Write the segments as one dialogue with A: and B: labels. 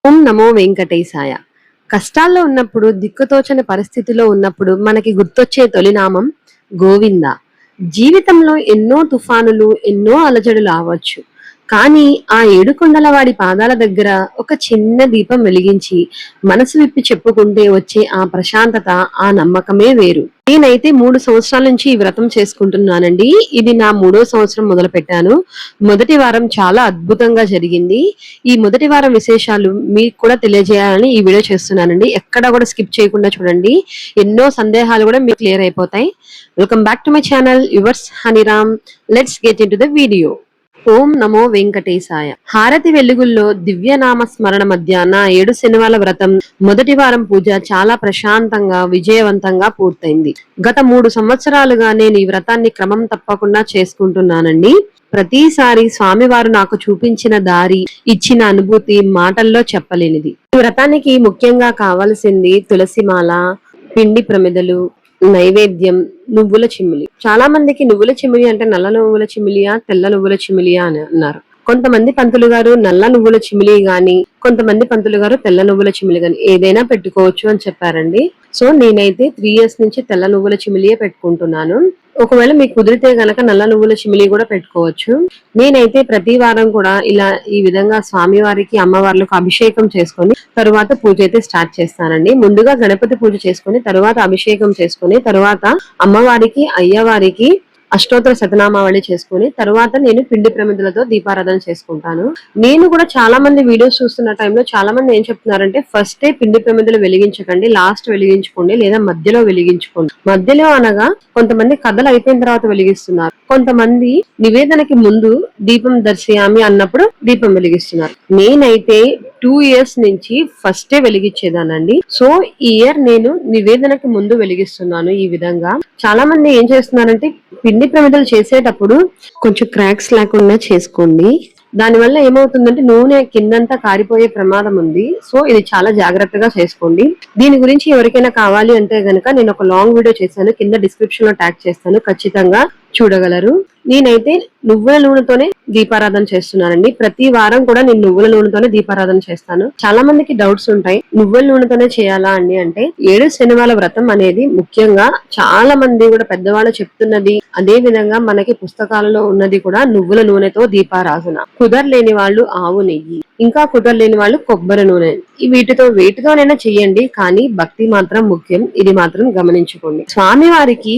A: ఓం నమో వెంకటేశాయ. కష్టాల్లో ఉన్నప్పుడు, దిక్కుతోచని పరిస్థితిలో ఉన్నప్పుడు మనకి గుర్తొచ్చే తొలినామం గోవింద. జీవితంలో ఎన్నో తుఫానులు, ఎన్నో అలజడులు రావచ్చు. కానీ ఆ ఏడుకొండల వాడి పాదాల దగ్గర ఒక చిన్న దీపం వెలిగించి మనసు విప్పి చెప్పుకుంటే వచ్చే ఆ ప్రశాంతత, ఆ నమ్మకమే వేరు. నేనైతే 3 సంవత్సరాల నుంచి ఈ వ్రతం చేసుకుంటున్నానండి. ఇది నా 3వ సంవత్సరం మొదలు పెట్టాను. మొదటి వారం చాలా అద్భుతంగా జరిగింది. ఈ మొదటి వారం విశేషాలు మీకు కూడా తెలియజేయాలని ఈ వీడియో చేస్తున్నానండి. ఎక్కడ కూడా స్కిప్ చేయకుండా చూడండి. ఎన్నో సందేహాలు కూడా మీకు క్లియర్ అయిపోతాయి. Welcome back to my channel yours Haniram. Let's get into the video. ఓం నమో వెంకటేశాయ. హారతి వెలుగుల్లో దివ్యనామ స్మరణ మధ్య నా 7 శనివాల వ్రతం మొదటి వారం పూజ చాలా ప్రశాంతంగా, విజయవంతంగా పూర్తయింది. గత 3 సంవత్సరాలుగా నేను ఈ వ్రతాన్ని క్రమం తప్పకుండా చేసుకుంటున్నానండి. ప్రతిసారి స్వామివారు నాకు చూపించిన దారి, ఇచ్చిన అనుభూతి మాటల్లో చెప్పలేనిది. ఈ వ్రతానికి ముఖ్యంగా కావలసింది తులసిమాల, పిండి ప్రమిదలు, నైవేద్యం, నువ్వుల చిమ్మిలి. చాలా మందికి నువ్వుల చిమ్మిలి అంటే నల్ల నువ్వుల చిమిలియా, తెల్ల నువ్వుల చిమిలియా అని అన్నారు. కొంతమంది పంతులు గారు నల్ల నువ్వుల చిమిలి గాని, కొంతమంది పంతులు గారు తెల్ల నువ్వుల చిమిలి గాని ఏదైనా పెట్టుకోవచ్చు అని చెప్పారండి. సో నేనైతే 3 years నుంచి తెల్ల నువ్వుల చిమిలియే పెట్టుకుంటున్నాను. ఒకవేళ మీకు కుదిరితే గనక నల్ల నువ్వుల చిమిలి కూడా పెట్టుకోవచ్చు. నేనైతే ప్రతి వారం కూడా ఇలా ఈ విధంగా స్వామివారికి, అమ్మవార్లకు అభిషేకం చేసుకొని తరువాత పూజ అయితే స్టార్ట్ చేస్తానండి. ముందుగా గణపతి పూజ చేసుకొని, తరువాత అభిషేకం చేసుకొని, తరువాత అమ్మవారికి, అయ్యవారికి అష్టోత్తర శతనామావళి చేసుకుని తరువాత నేను పిండి ప్రమిదలతో దీపారాధన చేసుకుంటాను. నేను కూడా చాలా మంది వీడియోస్ చూస్తున్న టైంలో చాలా మంది ఏం చెప్తున్నారంటే ఫస్ట్ పిండి ప్రమిదలు వెలిగించకండి, లాస్ట్ వెలిగించుకోండి, లేదా మధ్యలో వెలిగించుకోండి. మధ్యలో అనగా కొంతమంది కథలు అయిపోయిన తర్వాత వెలిగిస్తున్నారు, కొంతమంది నివేదనకి ముందు దీపం దర్శయామి అన్నప్పుడు దీపం వెలిగిస్తున్నారు. నేనైతే 2 years నుంచి ఫస్టే వెలిగించేదానండి. సో ఈ ఇయర్ నేను నివేదనకి ముందు వెలిగిస్తున్నాను. ఈ విధంగా చాలా మంది ఏం చేస్తున్నారంటే పిండి ప్రమిదలు చేసేటప్పుడు కొంచెం క్రాక్స్ లేకుండా చేసుకోండి. దానివల్ల ఏమవుతుందంటే నూనె కిందంతా కారిపోయే ప్రమాదం ఉంది. సో ఇది చాలా జాగ్రత్తగా చేసుకోండి. దీని గురించి ఎవరికైనా కావాలి అంటే గనక నేను ఒక లాంగ్ వీడియో చేశాను, కింద డిస్క్రిప్షన్ లో ట్యాగ్ చేస్తాను, ఖచ్చితంగా చూడగలరు. నేనైతే నువ్వుల నూనెతోనే దీపారాధన చేస్తున్నానండి. ప్రతి వారం కూడా నేను నువ్వుల నూనెతోనే దీపారాధన చేస్తాను. చాలా మందికి డౌట్స్ ఉంటాయి, నువ్వుల నూనెతోనే చేయాలా అండి అంటే 7 శనివాల వ్రతం అనేది ముఖ్యంగా చాలా మంది కూడా పెద్దవాళ్ళు చెప్తున్నది, అదే విధంగా మనకి పుస్తకాలలో ఉన్నది కూడా నువ్వుల నూనెతో దీపారాధన. కుదరలేని వాళ్ళు ఆవు నెయ్యి, ఇంకా కుదరలేని వాళ్ళు కొబ్బరి నూనె, వేటితోనైనా చెయ్యండి, కానీ భక్తి మాత్రం ముఖ్యం. ఇది మాత్రం గమనించుకోండి. స్వామివారికి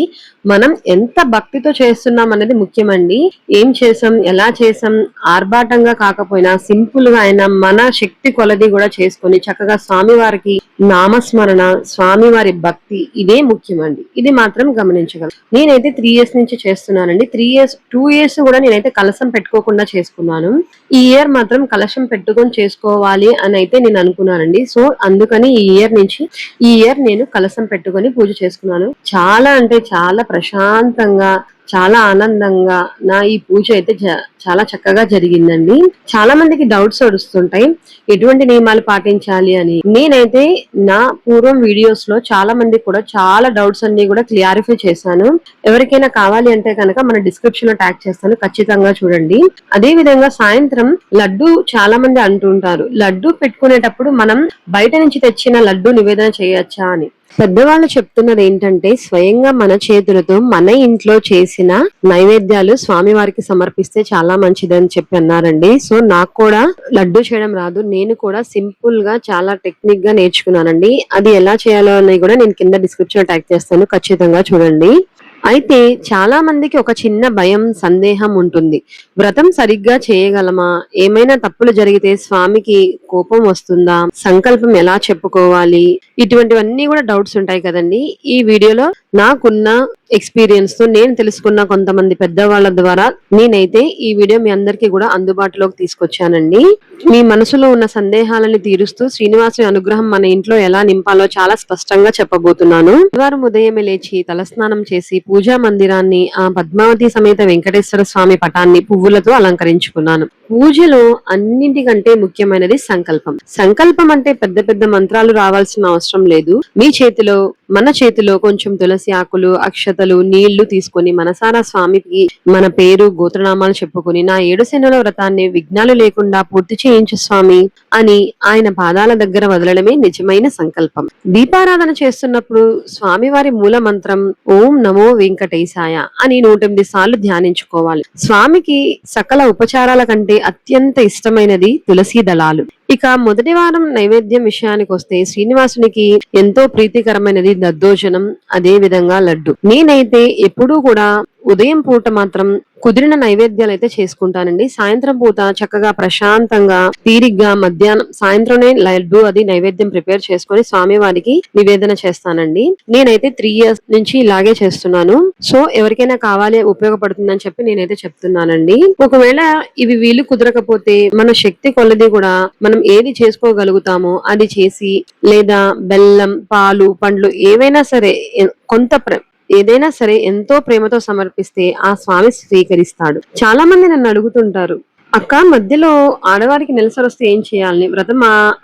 A: మనం ఎంత భక్తితో చేస్తున్నాం అనేది ముఖ్యమండి. ఏం చేసాం, ఎలా చేసాం, ఆర్భాటంగా కాకపోయినా సింపుల్ గా అయినా మన శక్తి కొలది కూడా చేసుకొని చక్కగా స్వామివారికి నామస్మరణ, స్వామివారి భక్తి, ఇదే ముఖ్యమండి. ఇది మాత్రం గమనించగలం. నేనైతే 3 years నుంచి చేస్తున్నానండి. 2 years కూడా నేనైతే కలశం పెట్టుకోకుండా చేసుకున్నాను. ఈ ఇయర్ మాత్రం కలశం పెట్టుకొని చేసుకోవాలి అని అయితే నేను అనుకున్నానండి. సో అందుకని ఈ ఇయర్ నేను కలశం పెట్టుకొని పూజ చేసుకున్నాను. చాలా అంటే చాలా ప్రశాంతంగా, చాలా ఆనందంగా నా ఈ పూజ అయితే చాలా చక్కగా జరిగిందండి. చాలా మందికి డౌట్స్ వస్తుంటాయి, ఎటువంటి నియమాలు పాటించాలి అని. నేనైతే నా పూర్వం వీడియోస్ లో చాలా మంది కూడా చాలా డౌట్స్ అన్ని కూడా క్లారిఫై చేశాను. ఎవరికైనా కావాలి అంటే కనుక మన డిస్క్రిప్షన్ లో ట్యాగ్ చేస్తాను, ఖచ్చితంగా చూడండి. అదే విధంగా సాయంత్రం లడ్డు చాలా మంది అంటుంటారు, లడ్డు పెట్టుకునేటప్పుడు మనం బయట నుంచి తెచ్చిన లడ్డు నివేదన చేయొచ్చా అని. పెద్దవాళ్ళు చెప్తున్నది ఏంటంటే స్వయంగా మన చేతులతో మన ఇంట్లో చేసిన నైవేద్యాలు స్వామివారికి సమర్పిస్తే చాలా మంచిదని చెప్పి అన్నారండి. సో నాకు కూడా లడ్డు చేయడం రాదు, నేను కూడా సింపుల్ గా చాలా టెక్నిక్ గా నేర్చుకున్నానండి. అది ఎలా చేయాలో అని కూడా నేను కింద డిస్క్రిప్షన్ లో ట్యాగ్ చేస్తాను, ఖచ్చితంగా చూడండి. అయితే చాలా మందికి ఒక చిన్న భయం, సందేహం ఉంటుంది. వ్రతం సరిగ్గా చేయగలమా, ఏమైనా తప్పులు జరిగితే స్వామికి కోపం వస్తుందా, సంకల్పం ఎలా చెప్పుకోవాలి, ఇటువంటివన్నీ కూడా డౌట్స్ ఉంటాయి కదండి. ఈ వీడియోలో నాకున్న ఎక్స్పీరియన్స్ తో నేను తెలుసుకున్న కొంతమంది పెద్దవాళ్ళ ద్వారా నేనైతే ఈ వీడియో మీ అందరికీ కూడా అందుబాటులోకి తీసుకొచ్చానండి. మీ మనసులో ఉన్న సందేహాలను తీరుస్తూ శ్రీనివాసుని అనుగ్రహం మన ఇంట్లో ఎలా నింపాలో చాలా స్పష్టంగా చెప్పబోతున్నాను. శనివారం ఉదయమే లేచి తలస్నానం చేసి పూజా మందిరాన్ని, ఆ పద్మావతి సమేత వెంకటేశ్వర స్వామి పటాన్ని పువ్వులతో అలంకరించుకున్నాను. పూజలో అన్నింటికంటే ముఖ్యమైనది సంకల్పం. సంకల్పం అంటే పెద్ద పెద్ద మంత్రాలు రావాల్సిన అవసరం లేదు. మీ చేతిలో మన చేతిలో కొంచెం తులసి ఆకులు, అక్షతలు, నీళ్లు తీసుకొని మనసారా స్వామికి మన పేరు, గోత్రనామాలు చెప్పుకొని నా 7 శనుల వ్రతాన్ని విఘ్నాలు లేకుండా పూర్తి చేయించు స్వామి అని ఆయన పాదాల దగ్గర వదలడమే నిజమైన సంకల్పం. దీపారాధన చేస్తున్నప్పుడు స్వామివారి మూల మంత్రం ఓం నమో వెంకటేశాయ అని 108 సార్లు ధ్యానించుకోవాలి. స్వామికి సకల ఉపచారాల కంటే అత్యంత ఇష్టమైనది తులసి దళాలు. ఇక మొదటి వారం నైవేద్యం విషయానికి వస్తే శ్రీనివాసునికి ఎంతో ప్రీతికరమైనది దద్దోజనం, అదే విధంగా లడ్డు. నేనైతే ఎప్పుడూ కూడా ఉదయం పూట మాత్రం కుదిరిన నైవేద్యాలు అయితే చేసుకుంటానండి. సాయంత్రం పూట చక్కగా ప్రశాంతంగా తీరిగ్గా మధ్యాహ్నం సాయంత్రమే లడ్డు అది నైవేద్యం ప్రిపేర్ చేసుకొని స్వామివారికి నివేదన చేస్తానండి. నేనైతే 3 years నుంచి ఇలాగే చేస్తున్నాను. సో ఎవరికైనా కావాలి ఉపయోగపడుతుందని చెప్పి నేనైతే చెప్తున్నానండి. ఒకవేళ ఇవి వీలు కుదరకపోతే మన శక్తి కొలది కూడా మనం ఏది చేసుకోగలుగుతామో అది చేసి, లేదా బెల్లం, పాలు, పండ్లు ఏవైనా సరే ఏదైనా సరే ఎంతో ప్రేమతో సమర్పిస్తే ఆ స్వామి స్వీకరిస్తాడు. చాలా మంది నన్ను అడుగుతుంటారు, అక్క మధ్యలో ఆడవారికి నెలసరి వస్తే ఏం చేయాలని, వ్రతం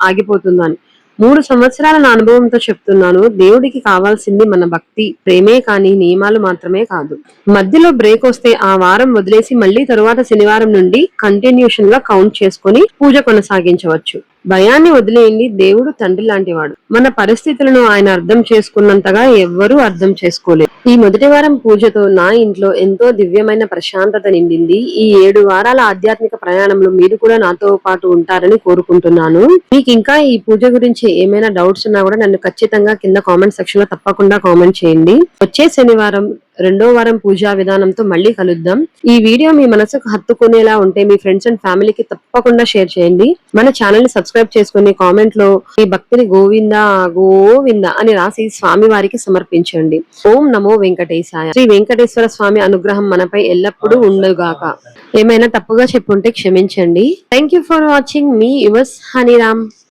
A: ఆగిపోతుందని. 3 సంవత్సరాల నా అనుభవంతో చెప్తున్నాను. దేవుడికి కావాల్సింది మన భక్తి, ప్రేమే కానీ నియమాలు మాత్రమే కాదు. మధ్యలో బ్రేక్ వస్తే ఆ వారం వదిలేసి మళ్ళీ తరువాత శనివారం నుండి కంటిన్యూషన్ గా కౌంట్ చేసుకుని పూజ కొనసాగించవచ్చు. భయాన్ని వదిలేయండి. దేవుడు తండ్రి లాంటివాడు. మన పరిస్థితులను ఆయన అర్థం చేసుకున్నంతగా ఎవ్వరూ అర్థం చేసుకోలేరు. ఈ మొదటి వారం పూజతో నా ఇంట్లో ఎంతో దివ్యమైన ప్రశాంతత నిండింది. ఈ 7 వారాల ఆధ్యాత్మిక ప్రయాణంలో మీరు కూడా నాతో పాటు ఉంటారని కోరుకుంటున్నాను. మీకు ఇంకా ఈ పూజ గురించి ఏమైనా డౌట్స్ ఉన్నా కూడా నన్ను ఖచ్చితంగా కింద కామెంట్ సెక్షన్ లో తప్పకుండా కామెంట్ చేయండి. వచ్చే శనివారం 2వ వారం పూజా విధానంతో మళ్ళీ కలుద్దాం. ఈ వీడియో మీ మనసుకు హత్తుకునేలా ఉంటే మీ ఫ్రెండ్స్ అండ్ ఫ్యామిలీకి తప్పకుండా షేర్ చేయండి. మన ఛానల్ ని సబ్స్క్రైబ్ చేసుకుని కామెంట్ లో మీ భక్తిని గోవిందా గోవిందా అని రాసి స్వామి వారికి సమర్పించండి. ఓం నమో వెంకటేశాయ. శ్రీ వెంకటేశ్వర స్వామి అనుగ్రహం మనపై ఎల్లప్పుడూ ఉండుగాక. ఏమైనా తప్పుగా చెప్పుంటే క్షమించండి. Thank you for watching. మీ యువర్స్ హనీరామ్.